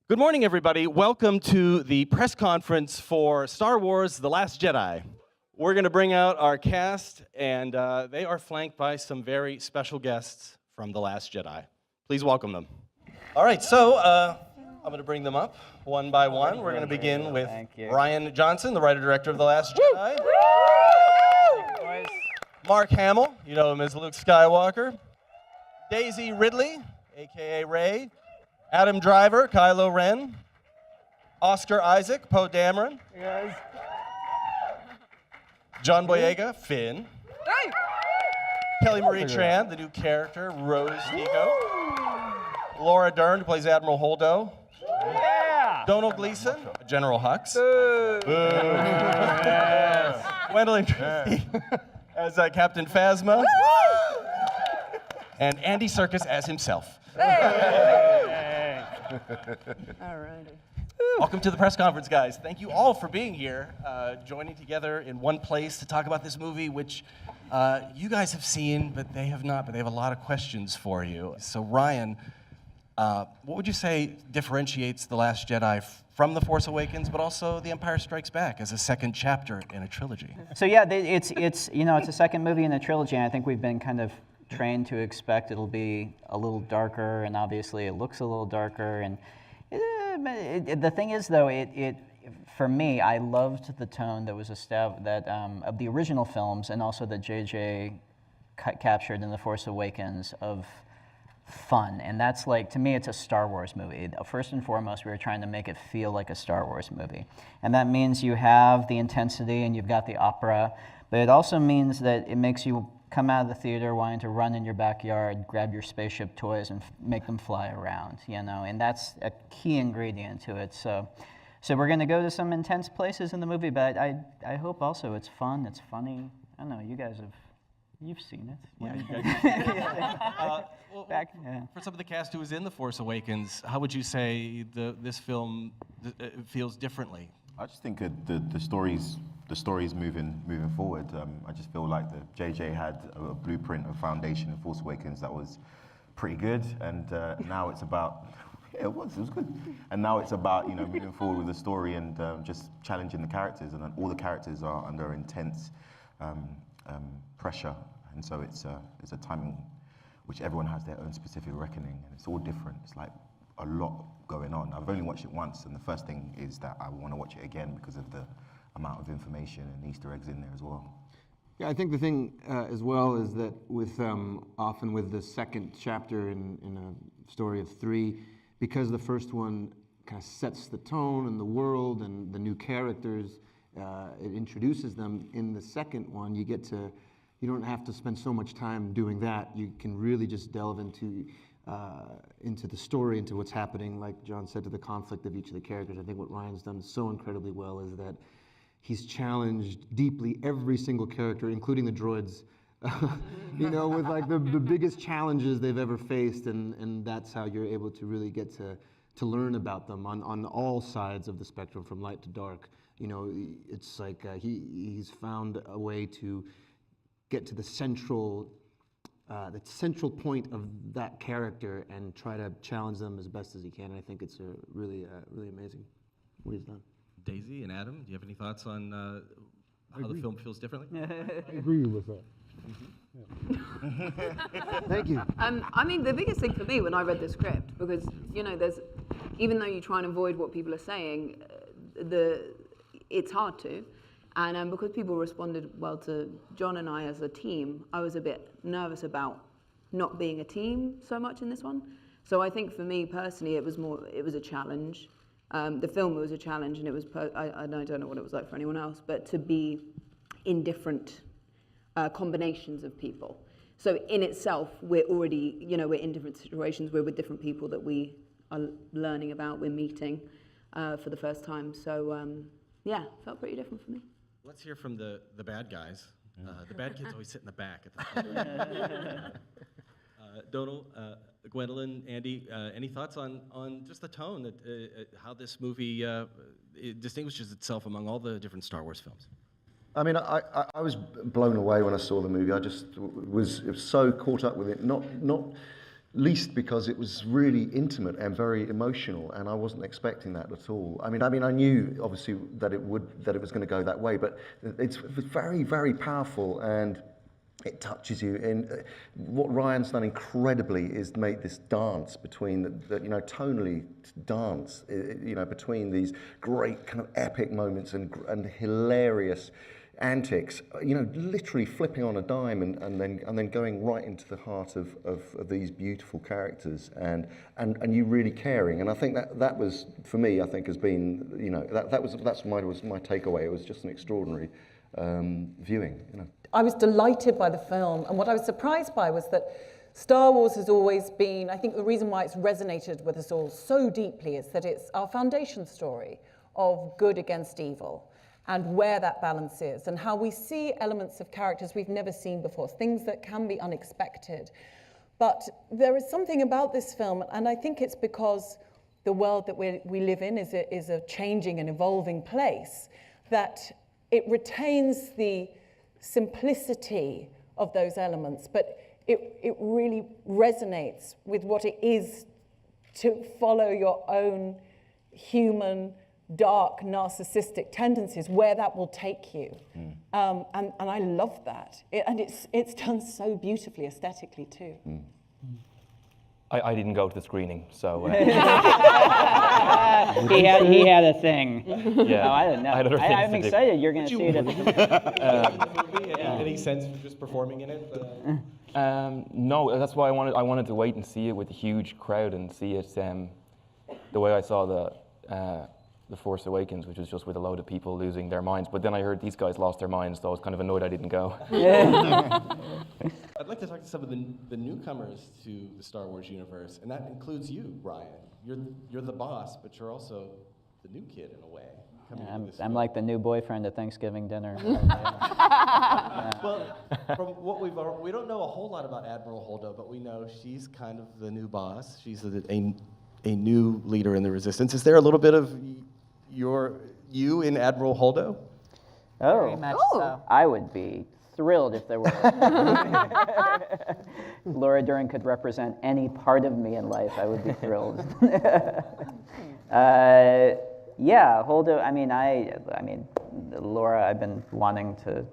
Good morning, everybody. Welcome to the press conference for Star Wars: The Last Jedi. We're going to bring out our cast, and they are flanked by some very special guests from The Last Jedi. Please welcome them. All right, so I'm going to bring them up one by one. We're going to begin with Rian Johnson, the writer-director of The Last Jedi. Mark Hamill, you know him as Luke Skywalker. Daisy Ridley, a.k.a. Rey. Adam Driver, Kylo Ren. Oscar Isaac, Poe Dameron. Hey guys. John Boyega, Finn. Hey. Kelly Marie Tran, the new character, Rose Tico. Laura Dern, who plays Admiral Holdo. Yeah. Donald Gleason, General Hux. Boo. Yes. Gwendolyn Christie as Captain Phasma. And Andy Serkis as himself. All righty. Welcome to the press conference, guys. Thank you all for being here, joining together in one place to talk about this movie, which you guys have seen, but they have not, but they have a lot of questions for you. So Ryan, what would you say differentiates The Last Jedi from The Force Awakens, but also The Empire Strikes Back as a second chapter in a trilogy? So yeah, it's a second movie in a trilogy, and I think we've been kind of trained to expect it'll be a little darker, and obviously it looks a little darker. And the thing is, though, for me, I loved the tone that was established of the original films, and also that J.J. captured in The Force Awakens of fun. And that's like, to me, it's a Star Wars movie. First and foremost, we were trying to make it feel like a Star Wars movie, and that means you have the intensity and you've got the opera, but it also means that it makes you come out of the theater wanting to run in your backyard, grab your spaceship toys, and make them fly around, and that's a key ingredient to it. So we're going to go to some intense places in the movie, but I hope also it's fun, it's funny. I don't know, you guys you've seen it. For some of the cast who was in The Force Awakens, how would you say this film feels differently? I just think the story's moving forward. I just feel like the JJ had a blueprint, a foundation in Force Awakens that was pretty good, and now it's about it was good, and now it's about moving forward with the story and just challenging the characters, and all the characters are under intense pressure, and so it's a time which everyone has their own specific reckoning, and it's all different. It's like a lot going on. I've only watched it once, and the first thing is that I want to watch it again because of the amount of information and Easter eggs in there as well. Yeah, I think the thing as well is that with often with the second chapter in a story of three, because the first one kind of sets the tone and the world and the new characters, it introduces them. In the second one, you don't have to spend so much time doing that. You can really just delve into the story, into what's happening, like John said, to the conflict of each of the characters. I think what Ryan's done so incredibly well is that he's challenged deeply every single character, including the droids, with like the biggest challenges they've ever faced, and that's how you're able to really get to learn about them on all sides of the spectrum, from light to dark. It's like he's found a way to get to the central point of that character and try to challenge them as best as he can. And I think it's really amazing what he's done. Daisy and Adam, do you have any thoughts on how the film feels differently? I agree with that. Thank you. I mean, the biggest thing for me when I read the script, because there's, even though you try and avoid what people are saying, it's hard to, and because people responded well to John and I as a team, I was a bit nervous about not being a team so much in this one. So I think for me personally, it was a challenge. The film was a challenge, and it was, I don't know what it was like for anyone else, but to be in different combinations of people. So in itself, we're already, we're in different situations, we're with different people that we are learning about, we're meeting for the first time. So yeah, felt pretty different for me. Let's hear from the bad guys. The bad kids always sit in the back at the front. Donald, Gwendolyn, Andy, any thoughts on just the tone, that how this movie it distinguishes itself among all the different Star Wars films? I mean, I was blown away when I saw the movie. I just was so caught up with it. Not least because it was really intimate and very emotional, and I wasn't expecting that at all. I mean, I knew obviously that it was going to go that way, but it's very, very powerful, and it touches you. And what Ryan's done incredibly is made this dance between tonally dance, between these great kind of epic moments and hilarious antics, literally flipping on a dime and then going right into the heart of these beautiful characters and you really caring. And I think that was, for me, I think has been, that's my takeaway. It was just an extraordinary viewing. I was delighted by the film, and what I was surprised by was that Star Wars has always been, I think the reason why it's resonated with us all so deeply is that it's our foundation story of good against evil, and where that balance is, and how we see elements of characters we've never seen before, things that can be unexpected. But there is something about this film, and I think it's because the world that we live in is a changing and evolving place, that it retains the simplicity of those elements, but it really resonates with what it is to follow your own human, dark, narcissistic tendencies, where that will take you. And I love that. And it's done so beautifully aesthetically too. I didn't go to the screening, so... he had a thing. Yeah. No, I didn't know. I had other things I'm to do. excited you're going to see it at the... Any sense of just performing in it? No, that's why I wanted to wait and see it with a huge crowd and see it the way I saw the Force Awakens, which was just with a load of people losing their minds. But then I heard these guys lost their minds, so I was kind of annoyed I didn't go. I'd like to talk to some of the newcomers to the Star Wars universe, and that includes you, Ryan. You're the boss, but you're also the new kid in a way. I'm like the new boyfriend at Thanksgiving dinner. Well, from what we don't know a whole lot about Admiral Holdo, but we know she's kind of the new boss. She's a new leader in the Resistance. Is there a little bit of you in Admiral Holdo? Oh, Very much so. I would be thrilled if there were. Laura Dern could represent any part of me in life. I would be thrilled. Yeah, Holdo. I mean, Laura. I've been wanting to.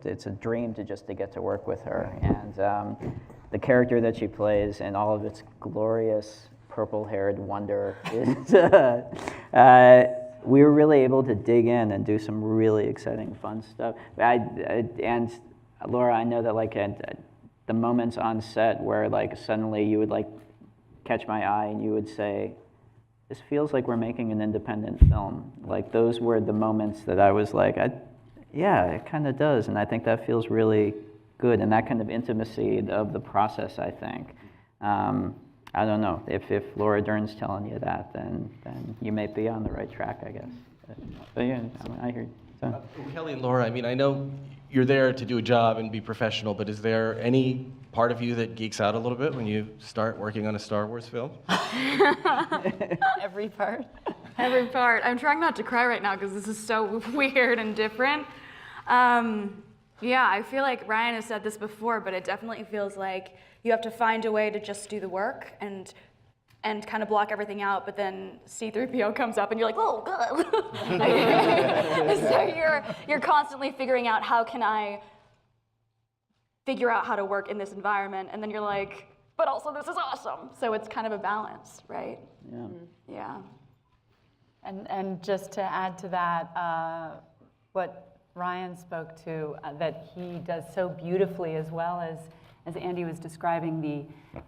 It's a dream to get to work with her, and the character that she plays and all of its glorious purple-haired wonder is. We were really able to dig in and do some really exciting, fun stuff. And Laura, I know that the moments on set where suddenly you would catch my eye and you would say, "This feels like we're making an independent film." Those were the moments that I was yeah, it kind of does, and I think that feels really good, and that kind of intimacy of the process, I think. I don't know, if Laura Dern's telling you that, then you may be on the right track, I guess. But yeah, I hear you. So. Kelly and Laura, I know you're there to do a job and be professional, but is there any part of you that geeks out a little bit when you start working on a Star Wars film? Every part. Every part. I'm trying not to cry right now because this is so weird and different. Yeah, I feel like Ryan has said this before, but it definitely feels like you have to find a way to just do the work and kind of block everything out, but then C-3PO comes up and you're like, oh, good. So you're constantly figuring out, how can I figure out how to work in this environment? And then you're like, but also this is awesome. So it's kind of a balance, right? Yeah. Yeah. And just to add to that, what Ryan spoke to, that he does so beautifully, as well as Andy was describing,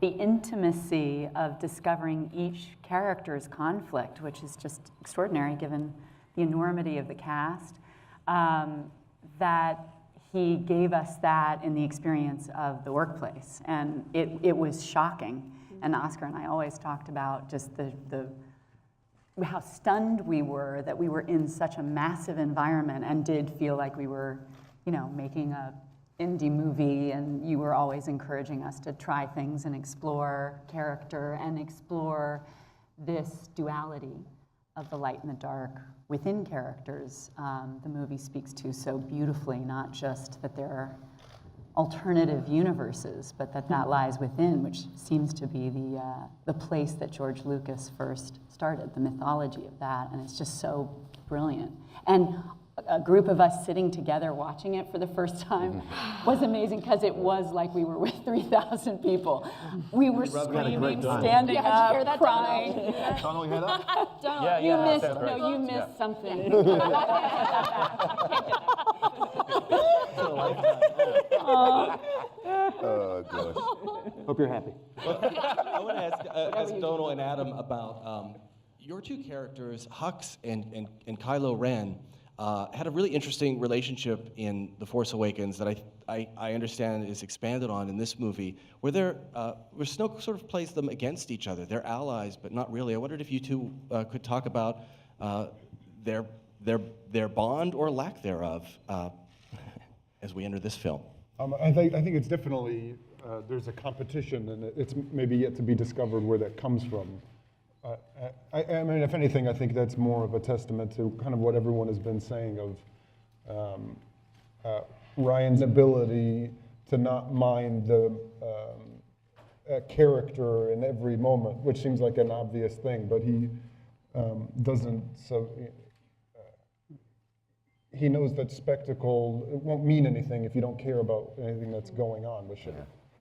the intimacy of discovering each character's conflict, which is just extraordinary given the enormity of the cast, that he gave us that in the experience of the workplace. And it was shocking. And Oscar and I always talked about just how stunned we were that we were in such a massive environment and did feel like we were, making a indie movie, and you were always encouraging us to try things and explore character and explore this duality of the light and the dark within characters. The movie speaks to so beautifully, not just that they're alternative universes, but that lies within, which seems to be the place that George Lucas first started, the mythology of that, and it's just so brilliant. And a group of us sitting together watching it for the first time was amazing because it was like we were with 3,000 people. We were screaming, standing up, crying. Donald, you hear that? You missed something. Oh, gosh. Hope you're happy. I want to ask Donald and Adam about your two characters, Hux and Kylo Ren. Had a really interesting relationship in The Force Awakens that I understand is expanded on in this movie, where Snoke sort of plays them against each other. They're allies, but not really. I wondered if you two could talk about their bond or lack thereof as we enter this film. I think it's definitely there's a competition, and it's maybe yet to be discovered where that comes from. I mean, if anything, I think that's more of a testament to kind of what everyone has been saying of Ryan's ability to not mind the character in every moment, which seems like an obvious thing, but he doesn't. So he knows that spectacle won't mean anything if you don't care about anything that's going on, which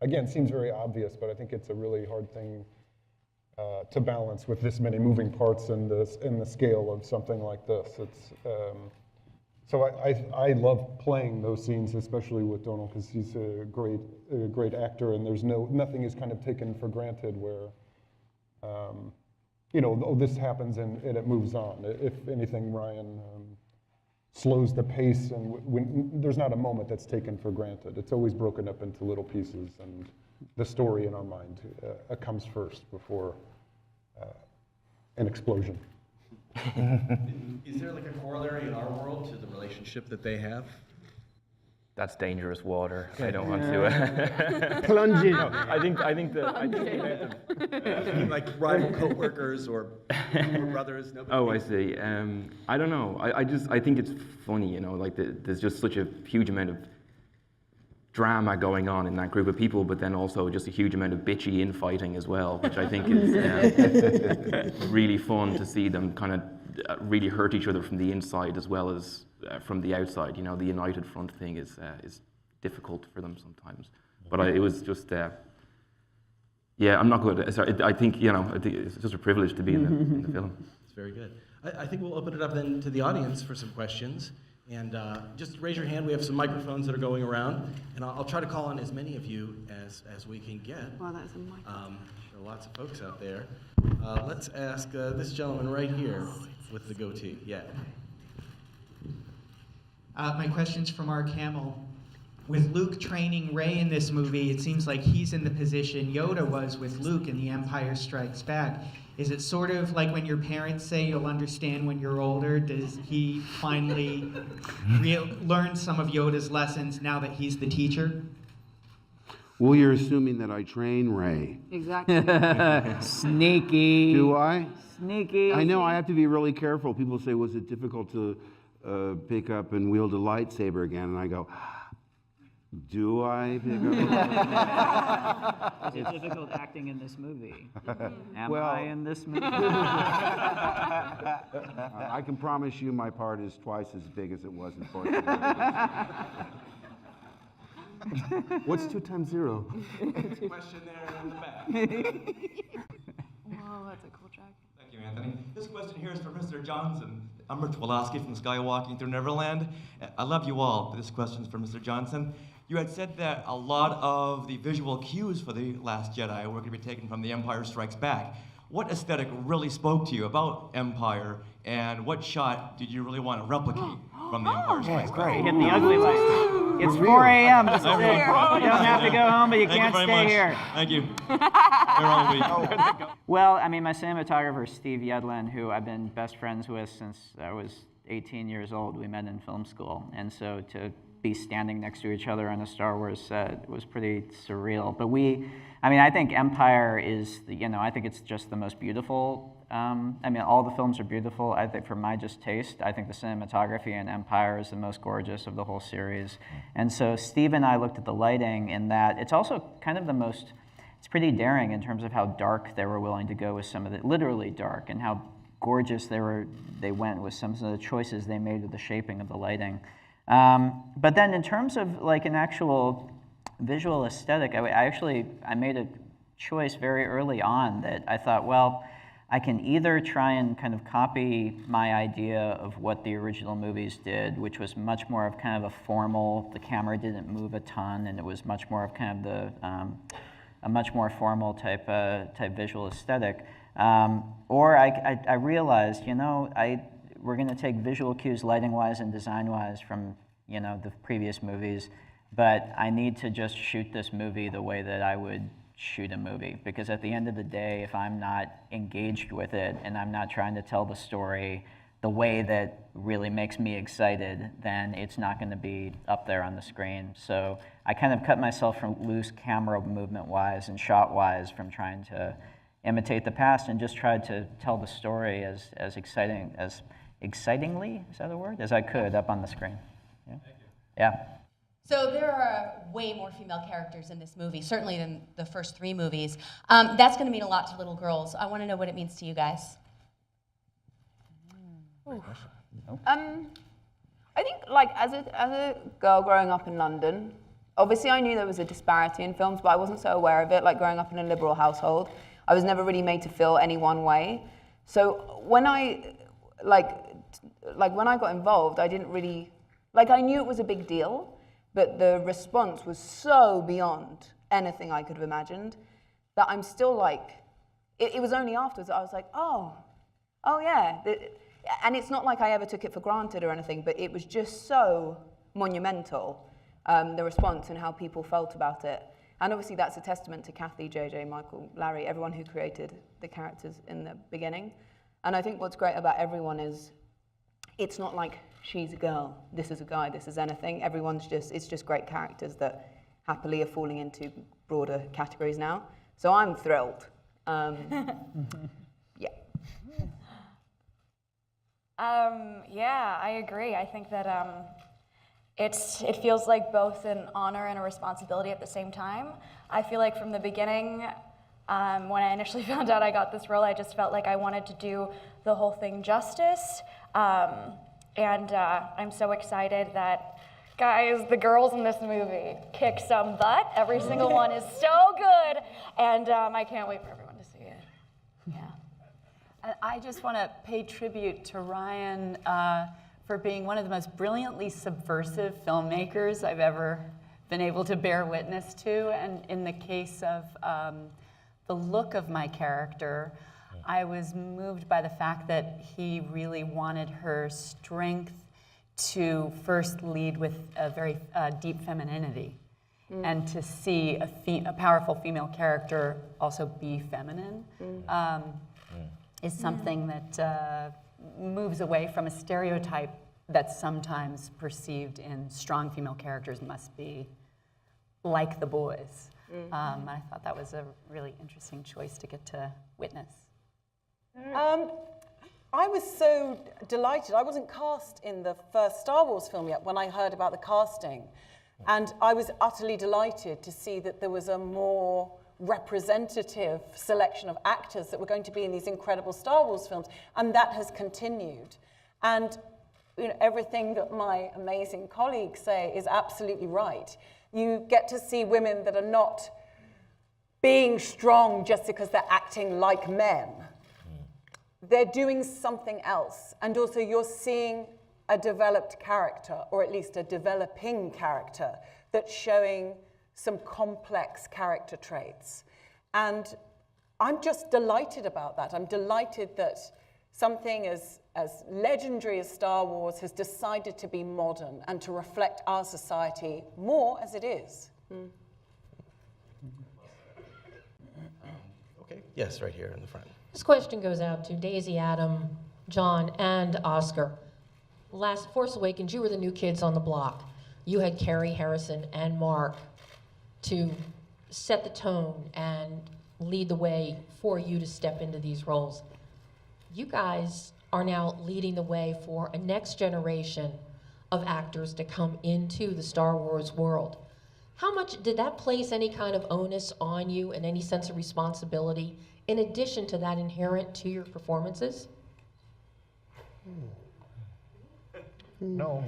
again seems very obvious, but I think it's a really hard thing to balance with this many moving parts in the scale of something like this. It's so I love playing those scenes, especially with Donald, because he's a great actor, and there's nothing is kind of taken for granted. Where this happens and it moves on. If anything, Ryan slows the pace, and when there's not a moment that's taken for granted. It's always broken up into little pieces, and the story in our mind comes first before an explosion. Is there like a corollary in our world to the relationship that they have? That's dangerous water. I don't want to. Plunge in. I think that. Like rival co-workers or brothers? Nobody. Oh, I see. I don't know. I think it's funny, like there's just such a huge amount of drama going on in that group of people, but then also just a huge amount of bitchy infighting as well, which I think is really fun to see them kind of really hurt each other from the inside as well as from the outside. The united front thing is difficult for them sometimes. But it was just, I'm not good. Sorry, I think it's just a privilege to be in the film. It's very good. I think we'll open it up then to the audience for some questions. And just raise your hand. We have some microphones that are going around, and I'll try to call on as many of you as we can get. Wow, that's a mic. There are lots of folks out there. Let's ask this gentleman right here with the goatee. Yeah. My question's for Mark Hamill. With Luke training Rey in this movie, it seems like he's in the position Yoda was with Luke in The Empire Strikes Back. Is it sort of like when your parents say you'll understand when you're older? Does he finally learn some of Yoda's lessons now that he's the teacher? Well, you're assuming that I train Rey. Exactly. Sneaky. Do I? Sneaky. I know I have to be really careful. People say, was it difficult to pick up and wield a lightsaber again? And I go, do I pick up a lightsaber? Is it difficult acting in this movie? Am Well- I in this movie? I can promise you my part is twice as big as it was in Force Awakens. What's 2 times 0? Question there in the back. Whoa, that's a cool track. Thank you, Anthony. This question here is for Mr. Johnson. I'm Rich Woloski from Skywalking Through Neverland. I love you all, but this question is for Mr. Johnson. You had said that a lot of the visual cues for The Last Jedi were going to be taken from The Empire Strikes Back. What aesthetic really spoke to you about Empire, and what shot did you really want to replicate from The Empire Strikes Back? Hit the ugly light. It's 4 a.m. This is it. You don't have to go home, but you can't stay here. Thank you. Here all week. Well, I mean, my cinematographer, Steve Yedlin, who I've been best friends with since I was 18 years old. We met in film school. And so to be standing next to each other on a Star Wars set was pretty surreal. But I think Empire is, I think it's just the most beautiful I mean, all the films are beautiful. I think, for my just taste, I think the cinematography in Empire is the most gorgeous of the whole series. And so Steve and I looked at the lighting in that it's also kind of the most, it's pretty daring in terms of how dark they were willing to go with some of the, literally dark, and how gorgeous they went with some of the choices they made with the shaping of the lighting. But then in terms of like an actual visual aesthetic, I made a choice very early on that I thought, well, I can either try and kind of copy my idea of what the original movies did, which was much more of kind of a formal, the camera didn't move a ton, and it was much more of kind of a much more formal type visual aesthetic. Or I realized, you know, we're going to take visual cues lighting-wise and design-wise from, you know, the previous movies, but I need to just shoot this movie the way that I would shoot a movie, because at the end of the day, if I'm not engaged with it and I'm not trying to tell the story the way that really makes me excited, then it's not going to be up there on the screen. So I kind of cut myself from loose camera movement-wise and shot-wise from trying to imitate the past, and just tried to tell the story as excitingly, is that a word, as I could up on the screen. Yeah. Yeah. So there are way more female characters in this movie, certainly than the first 3 movies. That's going to mean a lot to little girls. I want to know what it means to you guys. I think, like, as a girl growing up in London, obviously I knew there was a disparity in films, but I wasn't so aware of it. Like, growing up in a liberal household, I was never really made to feel any one way. So when I when I got involved, I didn't really, like, I knew it was a big deal, but the response was so beyond anything I could have imagined that I'm still like, it was only afterwards that I was like, oh yeah. And it's not like I ever took it for granted or anything, but it was just so monumental, the response and how people felt about it. And obviously that's a testament to Kathy, JJ, Michael, Larry, everyone who created the characters in the beginning. And I think what's great about everyone is it's not like she's a girl, this is a guy, this is anything. It's just great characters that happily are falling into broader categories now. So I'm thrilled. Yeah, I agree. I think that it feels like both an honor and a responsibility at the same time. I feel like from the beginning, when I initially found out I got this role, I just felt like I wanted to do the whole thing justice. And I'm so excited that, guys, the girls in this movie kick some butt. Every single one is so good. And I can't wait for everyone to see it. And I just want to pay tribute to Ryan for being one of the most brilliantly subversive filmmakers I've ever been able to bear witness to. And in the case of the look of my character, I was moved by the fact that he really wanted her strength to first lead with a very deep femininity, and to see a powerful female character also be feminine. Is something that moves away from a stereotype that's sometimes perceived in strong female characters must be like the boys. I thought that was a really interesting choice to get to witness. I was so delighted. I wasn't cast in the first Star Wars film yet when I heard about the casting. And I was utterly delighted to see that there was a more representative selection of actors that were going to be in these incredible Star Wars films, and that has continued. And you know, everything that my amazing colleagues say is absolutely right. You get to see women that are not being strong just because they're acting like men. They're doing something else, and also you're seeing a developed character, or at least a developing character, that's showing some complex character traits. And I'm just delighted about that. I'm delighted that something as legendary as Star Wars has decided to be modern and to reflect our society more as it is. Okay, yes, right here in the front. This question goes out to Daisy, Adam, John, and Oscar. Last Force Awakens, you were the new kids on the block. You had Carrie, Harrison, and Mark to set the tone and lead the way for you to step into these roles. you guys are now leading the way for a next generation of actors to come into the Star Wars world. How much did that place any kind of onus on you and any sense of responsibility in addition to that inherent to your performances? No,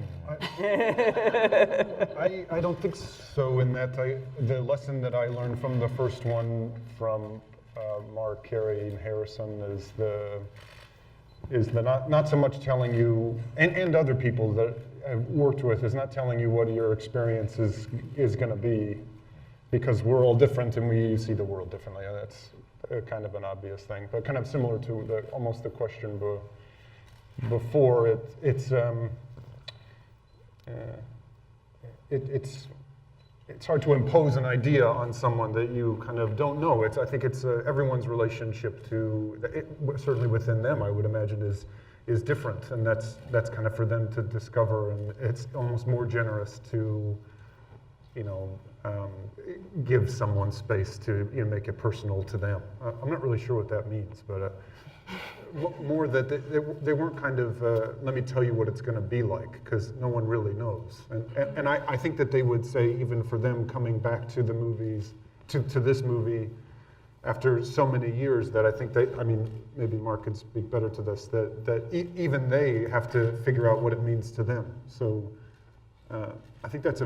I don't think so. In that, the lesson that I learned from the first one from Mark, Carrie, and Harrison is the not so much telling you, and other people that I've worked with, is not telling you what your experience is going to be, because we're all different and we see the world differently. And that's kind of an obvious thing, but kind of similar to almost the question before. It's hard to impose an idea on someone that you kind of don't know. I think it's everyone's relationship to certainly within them, I would imagine, is different, and that's kind of for them to discover. And it's almost more generous to, give someone space to make it personal to them. I'm not really sure what that means, but more that they weren't kind of let me tell you what it's going to be like, because no one really knows. And I think that they would say, even for them coming back to the movies, to this movie after so many years, that I think maybe Mark could speak better to this, that even they have to figure out what it means to them. So I think that's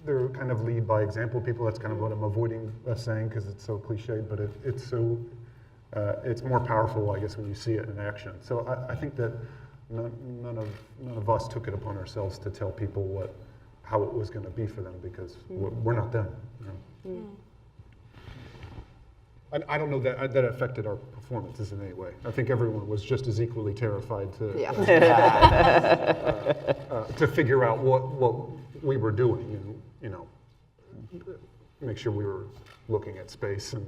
they're kind of lead by example people. That's kind of what I'm avoiding saying, because it's so cliched, but it's more powerful, I guess, when you see it in action. So I think that none of us took it upon ourselves to tell people how it was going to be for them, because we're not them. I don't know that affected our performances in any way. I think everyone was just as equally terrified to figure out what we were doing, and make sure we were looking at space and.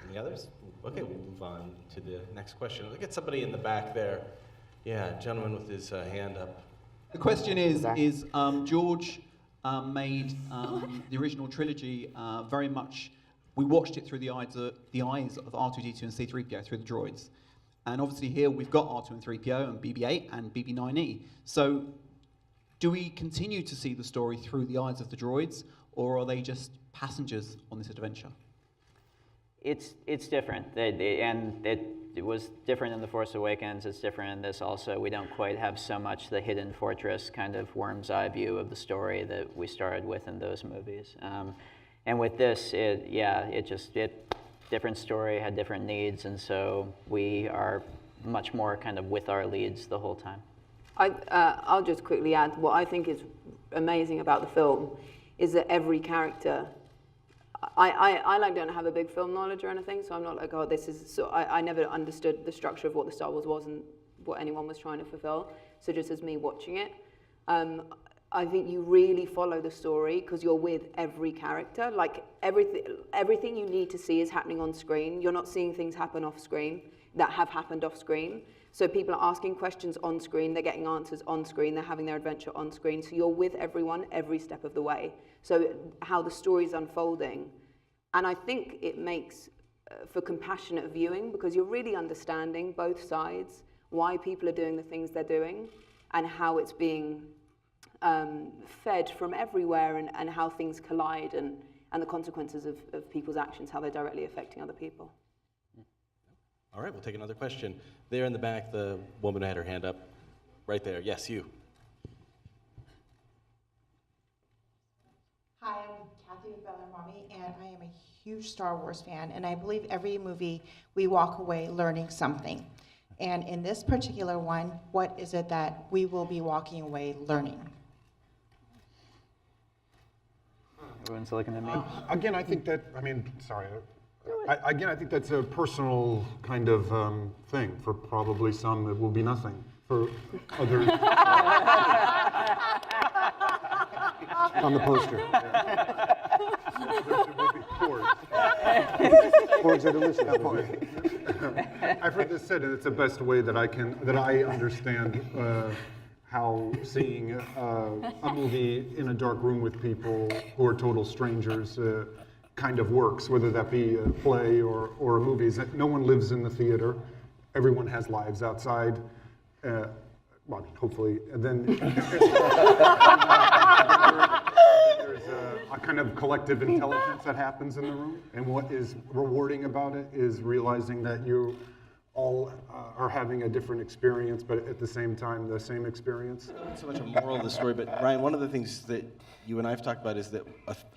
Any others? Okay, we'll move on to the next question. Look at somebody in the back there. Yeah, gentleman with his hand up. The question is George made the original trilogy very much, we watched it through the eyes of R2-D2 and C-3PO, through the droids. And obviously here we've got R2 and 3PO and BB-8 and BB-9E. So do we continue to see the story through the eyes of the droids, or are they just passengers on this adventure? It's different, and it was different in The Force Awakens. It's different in this also. We don't quite have so much the hidden fortress kind of worm's eye view of the story that we started with in those movies. And with this, different story, had different needs, and so we are much more kind of with our leads the whole time. I'll just quickly add, what I think is amazing about the film is that every character, I don't have a big film knowledge or anything, so I'm not like, oh, this is, so I never understood the structure of what the Star Wars was and what anyone was trying to fulfill. So just as me watching it, I think you really follow the story because you're with every character. Like everything you need to see is happening on screen. You're not seeing things happen off screen that have happened off screen. So people are asking questions on screen, they're getting answers on screen, they're having their adventure on screen. So you're with everyone every step of the way. So how the story's unfolding. And I think it makes for compassionate viewing, because you're really understanding both sides, why people are doing the things they're doing, and how it's being fed from everywhere, and how things collide, and the consequences of people's actions, how they're directly affecting other people. All right, we'll take another question. There in the back, the woman who had her hand up. Right there. Yes, you. Hi, I'm Kathy with Bell and Mommy, and I am a huge Star Wars fan, and I believe every movie we walk away learning something. And in this particular one, what is it that we will be walking away learning? Everyone's looking at me. Again, I think that, I think that's a personal kind of thing. For probably some, it will be nothing. For others... On the poster. It will be porgs. Porgs are delicious. I've heard this said, and it's the best way that I understand how seeing a movie in a dark room with people who are total strangers kind of works, whether that be a play or a movie, is that no one lives in the theater. Everyone has lives outside. Well, I mean, hopefully, and then there's a kind of collective intelligence that happens in the room. And what is rewarding about it is realizing that you all are having a different experience, but at the same time, the same experience. Not so much a moral of the story, but Ryan, one of the things that you and I have talked about is that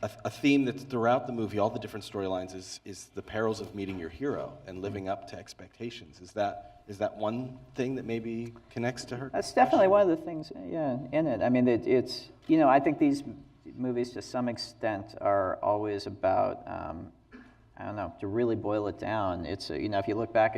a theme that's throughout the movie, all the different storylines, is the perils of meeting your hero and living up to expectations. Is that one thing that maybe connects to her? That's definitely one of the things, yeah, in it. I mean, it's, you know, I think these movies to some extent are always about, I don't know, to really boil it down, it's, you know, if you look back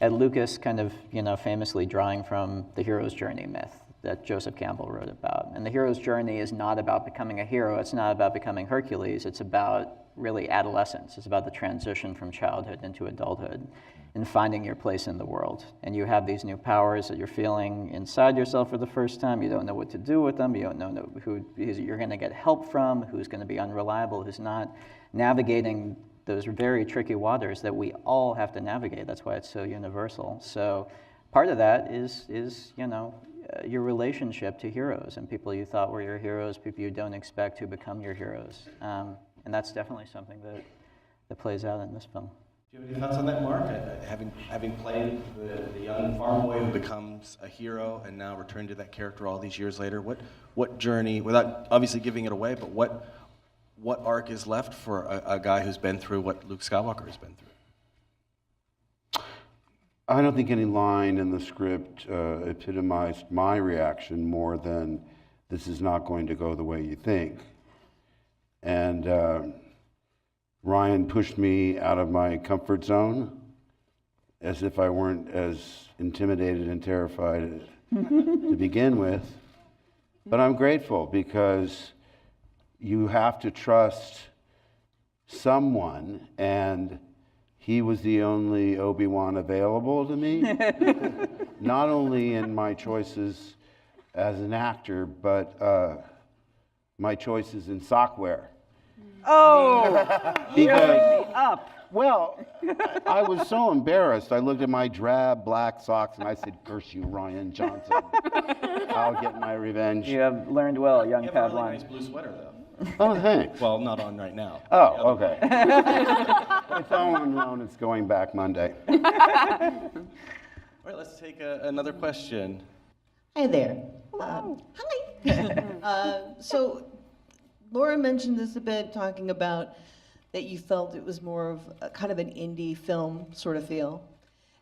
at Lucas kind of, you know, famously drawing from the hero's journey myth that Joseph Campbell wrote about. And the hero's journey is not about becoming a hero, it's not about becoming Hercules, it's about really adolescence. It's about the transition from childhood into adulthood and finding your place in the world. And you have these new powers that you're feeling inside yourself for the first time. You don't know what to do with them. You don't know who you're going to get help from, who's going to be unreliable, who's not. Navigating those very tricky waters that we all have to navigate. That's why it's so universal. So part of that is you know, your relationship to heroes and people you thought were your heroes, people you don't expect who become your heroes. And that's definitely something that plays out in this film. Do you have any thoughts on that, Mark? Having played the young farm boy who becomes a hero and now returned to that character all these years later, what journey, without obviously giving it away, but what arc is left for a guy who's been through what Luke Skywalker has been through? I don't think any line in the script epitomized my reaction more than this is not going to go the way you think. And Ryan pushed me out of my comfort zone as if I weren't as intimidated and terrified to begin with. But I'm grateful because you have to trust someone, and he was the only Obi-Wan available to me, not only in my choices as an actor, but my choices in sockwear. Oh, because, me up. Well, I was so embarrassed. I looked at my drab black socks and I said, "Curse you, Ryan Johnson. I'll get my revenge." You have learned well, young You have a Padawan. really nice blue sweater, though. Oh, thanks. Well, not on right now. Oh, okay. It's on loan. It's going back Monday. All right, let's take another question. Hi there. Hi. So Laura mentioned this a bit, talking about that you felt it was more of a kind of an indie film sort of feel.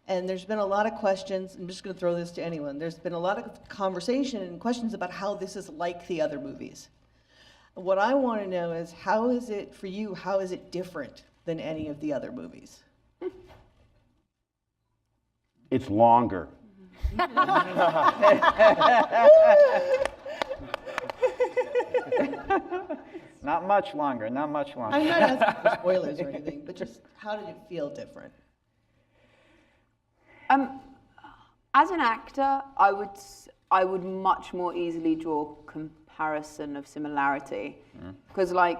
And there's been a lot of questions, I'm just going to throw this to anyone, there's been a lot of conversation and questions about how this is like the other movies. What I want to know is, how is it for you, how is it different than any of the other movies? It's longer. Not much longer, not much longer. I'm not asking for spoilers or anything, but just how did it feel different? As an actor, I would much more easily draw comparison of similarity, because I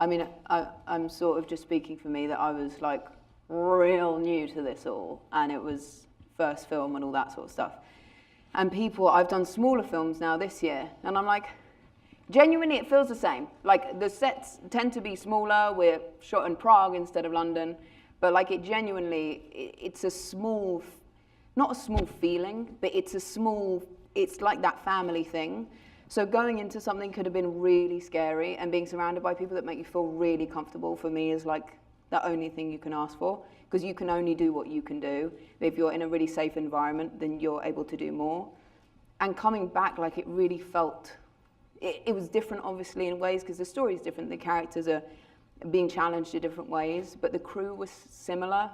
mean, I'm sort of just speaking for me that I was like real new to this all, and it was first film and all that sort of stuff. And I've done smaller films now this year, and I'm like, genuinely, it feels the same. Like, the sets tend to be smaller. We're shot in Prague instead of London. But, like, it's a small, not a small feeling, but it's like that family thing. So going into something could have been really scary, and being surrounded by people that make you feel really comfortable, for me, is like the only thing you can ask for, because you can only do what you can do. But if you're in a really safe environment, then you're able to do more. And coming back, like, it really felt... It was different, obviously, in ways, because the story is different. The characters are being challenged in different ways, but the crew was similar.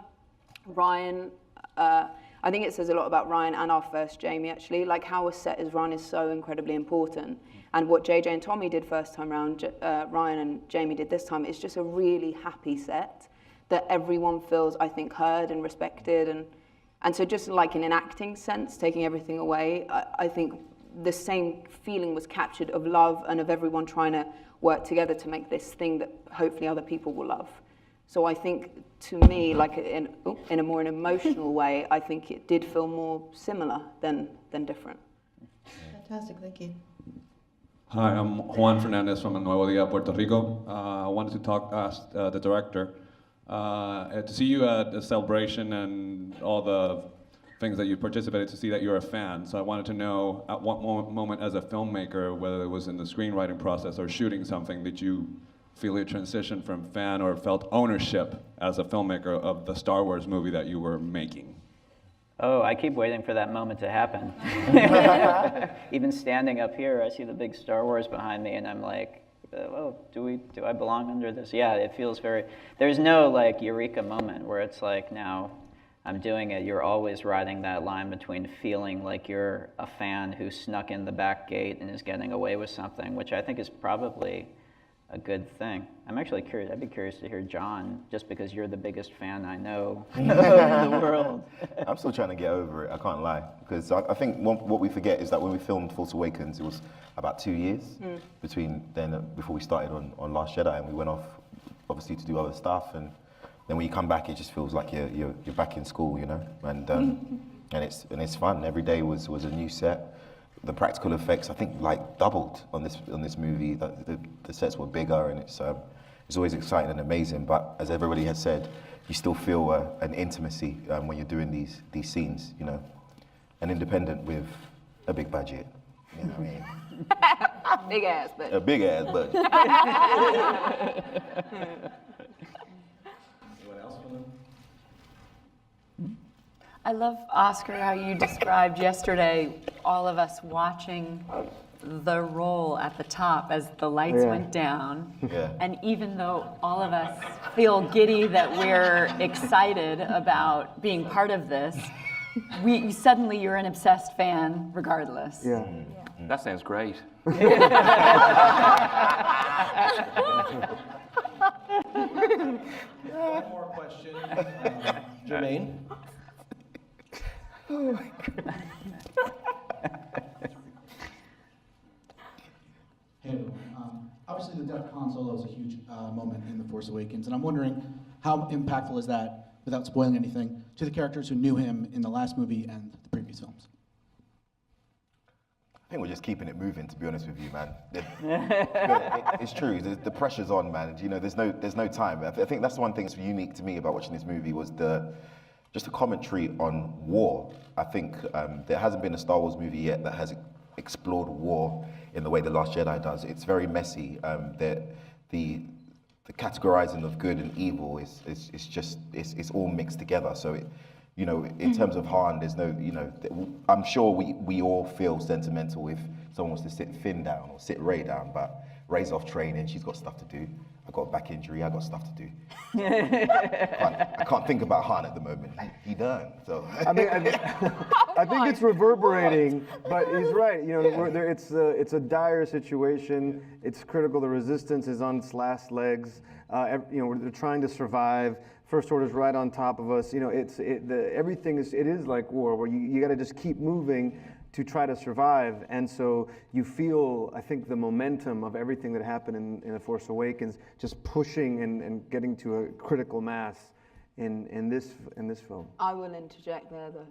Ryan, I think it says a lot about Ryan and our first Jamie, actually. Like, how a set is run is so incredibly important. And what JJ and Tommy did first time round, Ryan and Jamie did this time, it's just a really happy set that everyone feels, I think, heard and respected. And so just like in an acting sense, taking everything away, I think the same feeling was captured of love and of everyone trying to work together to make this thing that hopefully other people will love. So I think, to me, like in a more emotional way, I think it did feel more similar than different. Fantastic, thank you. Hi, I'm Juan Fernandez from Nuevo Dia, Puerto Rico. I wanted to ask the director, to see you at the celebration and all the things that you participated, to see that you're a fan. So I wanted to know at what moment as a filmmaker, whether it was in the screenwriting process or shooting something, did you feel a transition from fan or felt ownership as a filmmaker of the Star Wars movie that you were making? Oh, I keep waiting for that moment to happen. Even standing up here, I see the big Star Wars behind me, and I'm like, oh, do I belong under this? Yeah, it feels very, there's no like eureka moment where it's like, now I'm doing it. You're always riding that line between feeling like you're a fan who snuck in the back gate and is getting away with something, which I think is probably a good thing. I'm actually curious, I'd be curious to hear John, just because you're the biggest fan I know in the world. I'm still trying to get over it, I can't lie. Because I think what we forget is that when we filmed Force Awakens, it was about 2 years between then, before we started on Last Jedi, and we went off, obviously, to do other stuff. And then when you come back, it just feels like you're back in school, you know? And it's fun. Every day was a new set. The practical effects, I think, like doubled on this movie. The sets were bigger, and it's always exciting and amazing. But as everybody has said, you still feel an intimacy when you're doing these scenes, you know, an independent with a big budget. You know what I mean? Big ass budget. A big ass budget. Anyone else want to? I love, Oscar, how you described yesterday all of us watching the roll at the top as the lights went down. Yeah. And even though all of us feel giddy that we're excited about being part of this, suddenly you're an obsessed fan regardless. Yeah. That sounds great. One more question. Jermaine? Oh my God. Hey, obviously the death of Han Solo is a huge moment in The Force Awakens, and I'm wondering how impactful is that, without spoiling anything, to the characters who knew him in the last movie and the previous films? I think we're just keeping it moving, to be honest with you, man. It's true. The pressure's on, man. You know, there's no time. I think that's one thing that's unique to me about watching this movie was just the commentary on war. I think there hasn't been a Star Wars movie yet that has explored war in the way The Last Jedi does. It's very messy. The categorizing of good and evil it's all mixed together. So you know, in terms of Han, there's no, you know, I'm sure we all feel sentimental if someone wants to sit Finn down or sit Rey down, but Rey's off training, she's got stuff to do. I got a back injury, I got stuff to do. I can't think about Han at the moment. He done. So I mean, I think it's reverberating, but he's right. You know, it's a dire situation. It's critical. The resistance is on its last legs. You know, they're trying to survive. First Order's right on top of us. You know, everything is like war, where you got to just keep moving to try to survive. And so you feel, I think, the momentum of everything that happened in The Force Awakens just pushing and getting to a critical mass in this film. I will interject there, though,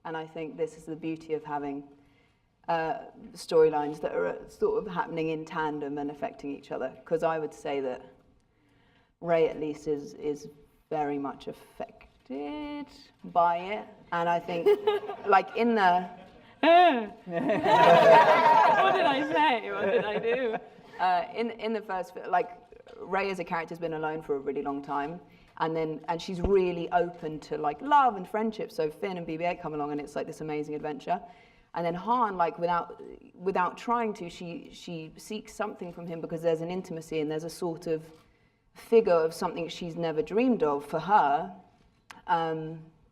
and I think this is the beauty of having storylines that are sort of happening in tandem and affecting each other. Because I would say that Rey, at least, is very much affected by it, and I think, like in the what did I say? What did I do? In the first, like, Rey as a character has been alone for a really long time, and she's really open to like love and friendship. So Finn and BB-8 come along, and it's like this amazing adventure. And then Han, like without trying to, she seeks something from him because there's an intimacy and there's a sort of figure of something she's never dreamed of for her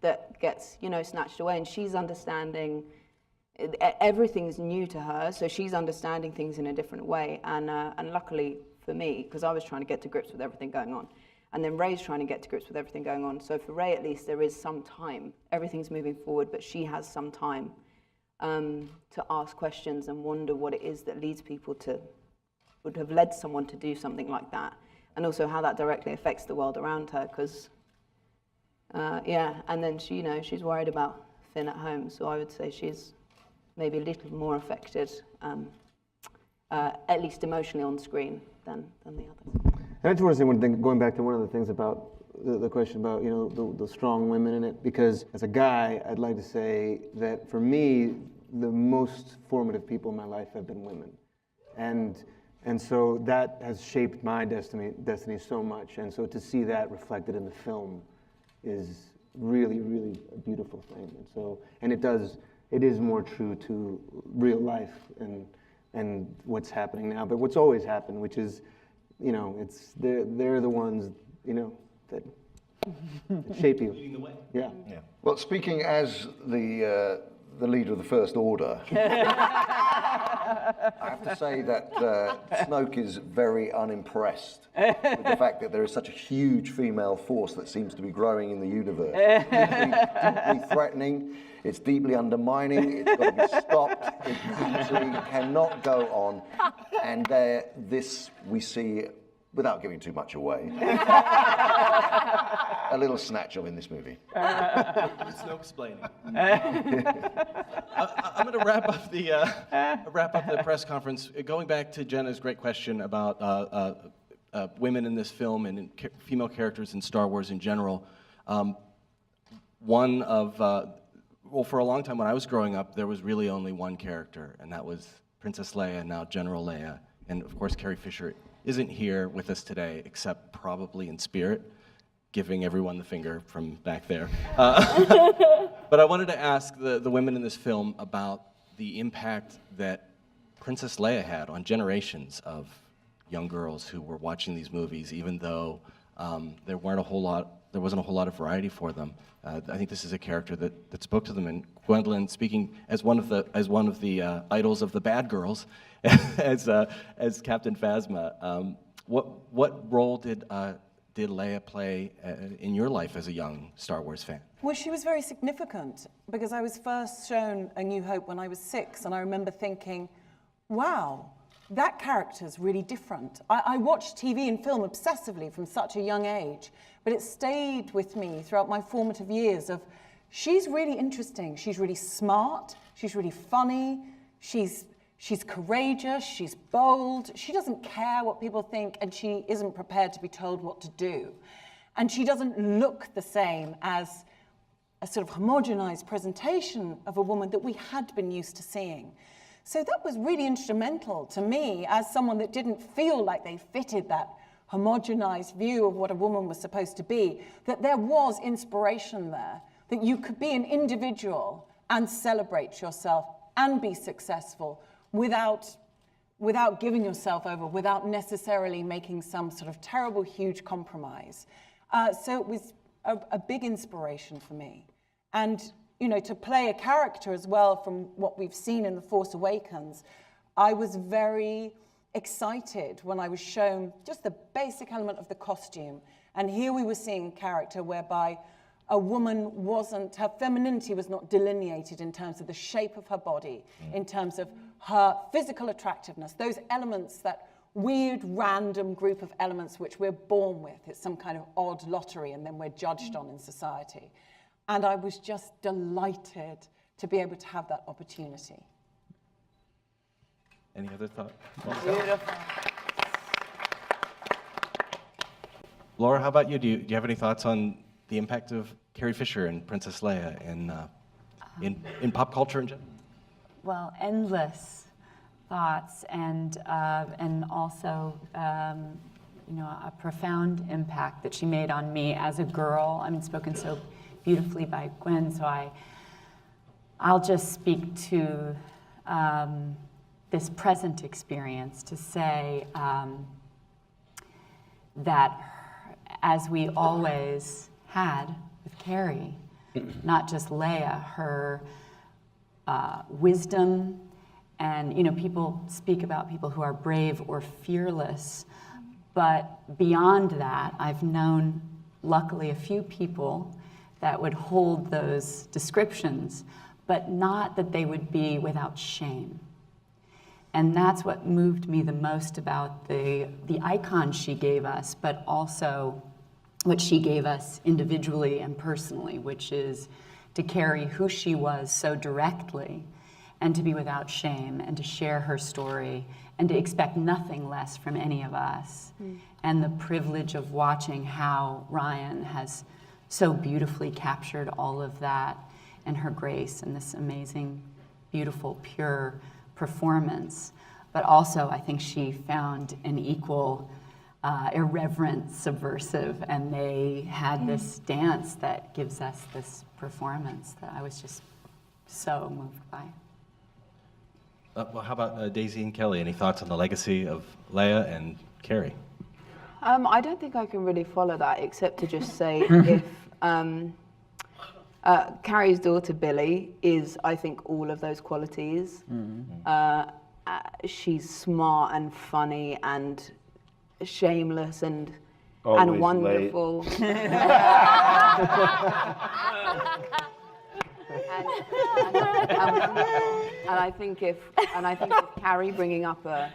that gets, you know, snatched away, and she's understanding. Everything's new to her, so she's understanding things in a different way. And luckily for me, because I was trying to get to grips with everything going on, and then Rey's trying to get to grips with everything going on. So for Rey, at least, there is some time. Everything's moving forward, but she has some time to ask questions and wonder what it is that leads people to would have led someone to do something like that, and also how that directly affects the world around her. Because and then she's worried about Finn at home, so I would say she's maybe a little more affected, at least emotionally on screen than the others. And I just want to say one thing, going back to one of the things about the question about the strong women in it, because as a guy, I'd like to say that for me, the most formative people in my life have been women, and so that has shaped my destiny so much, and so to see that reflected in the film is really, really a beautiful thing, and it is more true to real life and what's happening now, but what's always happened, which is, they're the ones, that shape you. Leading the way. Yeah. Well, speaking as the leader of the First Order, I have to say that Snoke is very unimpressed with the fact that there is such a huge female force that seems to be growing in the universe. Deeply threatening, it's deeply undermining, it's got to be stopped, it absolutely cannot go on. And this we see, without giving too much away, a little snatch of in this movie. It's no explaining. I'm going to wrap up the press conference. Going back to Jenna's great question about women in this film and female characters in Star Wars in general. For a long time when I was growing up, there was really only one character, and that was Princess Leia, now General Leia. And of course, Carrie Fisher isn't here with us today, except probably in spirit, giving everyone the finger from back there. But I wanted to ask the women in this film about the impact that Princess Leia had on generations of young girls who were watching these movies, even though there wasn't a whole lot of variety for them. I think this is a character that spoke to them, and Gwendolyn, speaking as one of the idols of the bad girls, as Captain Phasma. What role did Leia play in your life as a young Star Wars fan? Well, she was very significant because I was first shown A New Hope when I was 6, and I remember thinking, wow, that character's really different. I watched TV and film obsessively from such a young age, but it stayed with me throughout my formative years of, she's really interesting, she's really smart, she's really funny, she's courageous, she's bold, she doesn't care what people think, and she isn't prepared to be told what to do. And she doesn't look the same as a sort of homogenized presentation of a woman that we had been used to seeing. So that was really instrumental to me as someone that didn't feel like they fitted that homogenized view of what a woman was supposed to be, that there was inspiration there, that you could be an individual and celebrate yourself and be successful without giving yourself over, without necessarily making some sort of terrible, huge compromise. So it was a big inspiration for me. And to play a character as well from what we've seen in The Force Awakens, I was very excited when I was shown just the basic element of the costume. And here we were seeing a character whereby a woman her femininity was not delineated in terms of the shape of her body, in terms of her physical attractiveness, those elements, that weird, random group of elements which we're born with. It's some kind of odd lottery and then we're judged on in society. And I was just delighted to be able to have that opportunity. Any other thoughts? Beautiful. Laura, how about you? Do you have any thoughts on the impact of Carrie Fisher and Princess Leia in pop culture in general? Well, endless thoughts, and also a profound impact that she made on me as a girl. I mean, spoken so beautifully by Gwen, so I'll just speak to this present experience to say that as we always had with Carrie, not just Leia, her wisdom, and people speak about people who are brave or fearless, but beyond that, I've known, luckily, a few people that would hold those descriptions, but not that they would be without shame. And that's what moved me the most about the icon she gave us, but also what she gave us individually and personally, which is to carry who she was so directly and to be without shame and to share her story and to expect nothing less from any of us. And the privilege of watching how Ryan has so beautifully captured all of that and her grace and this amazing, beautiful, pure performance. But also, I think she found an equal irreverent subversive, and they had this dance that gives us this performance that I was just so moved by. Well, how about Daisy and Kelly? Any thoughts on the legacy of Leia and Carrie? I don't think I can really follow that, except to just say if Carrie's daughter Billy is, I think, all of those qualities. She's smart and funny and shameless and wonderful. And I think if Carrie bringing up a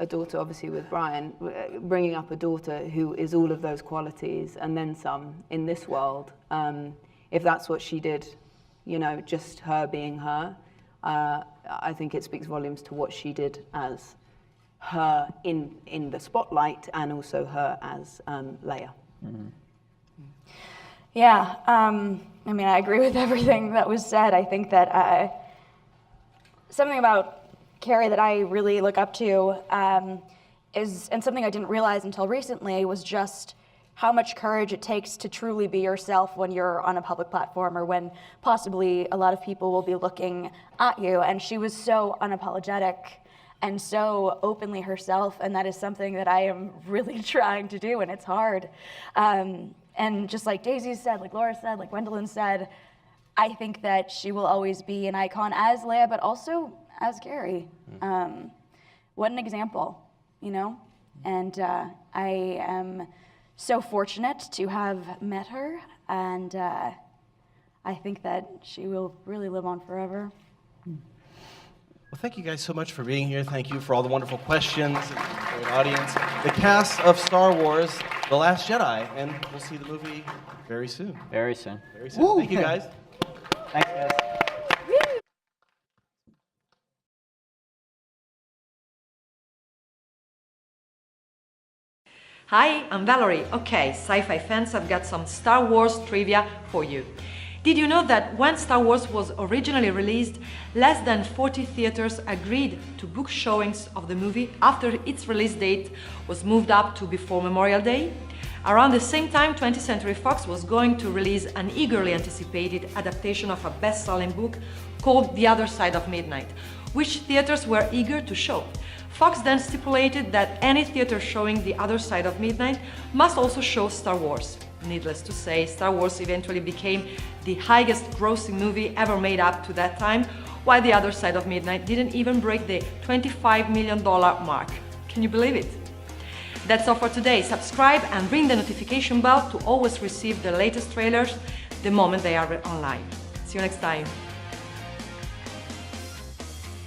daughter, obviously with Brian, bringing up a daughter who is all of those qualities and then some in this world, if that's what she did, you know, just her being her, I think it speaks volumes to what she did as her in the spotlight and also her as Leia. Yeah, I mean, I agree with everything that was said. I think that something about Carrie that I really look up to is, and something I didn't realize until recently, was just how much courage it takes to truly be yourself when you're on a public platform or when possibly a lot of people will be looking at you. And she was so unapologetic and so openly herself, and that is something that I am really trying to do, and it's hard. And just like Daisy said, like Laura said, like Gwendolyn said, I think that she will always be an icon as Leia, but also as Carrie. What an example, you know? And I am so fortunate to have met her, and I think that she will really live on forever. Well, thank you guys so much for being here. Thank you for all the wonderful questions, great audience. The cast of Star Wars: The Last Jedi, and we'll see the movie very soon. Very soon. Very soon. Woo! Thank you, guys. Thanks, guys. Hi, I'm Valerie. Okay, sci-fi fans, I've got some Star Wars trivia for you. Did you know that when Star Wars was originally released, less than 40 theaters agreed to book showings of the movie after its release date was moved up to before Memorial Day? Around the same time, 20th Century Fox was going to release an eagerly anticipated adaptation of a best-selling book called The Other Side of Midnight, which theaters were eager to show. Fox then stipulated that any theater showing The Other Side of Midnight must also show Star Wars. Needless to say, Star Wars eventually became the highest grossing movie ever made up to that time, while The Other Side of Midnight didn't even break the $25 million mark. Can you believe it? That's all for today. Subscribe and ring the notification bell to always receive the latest trailers the moment they are online. See you next time.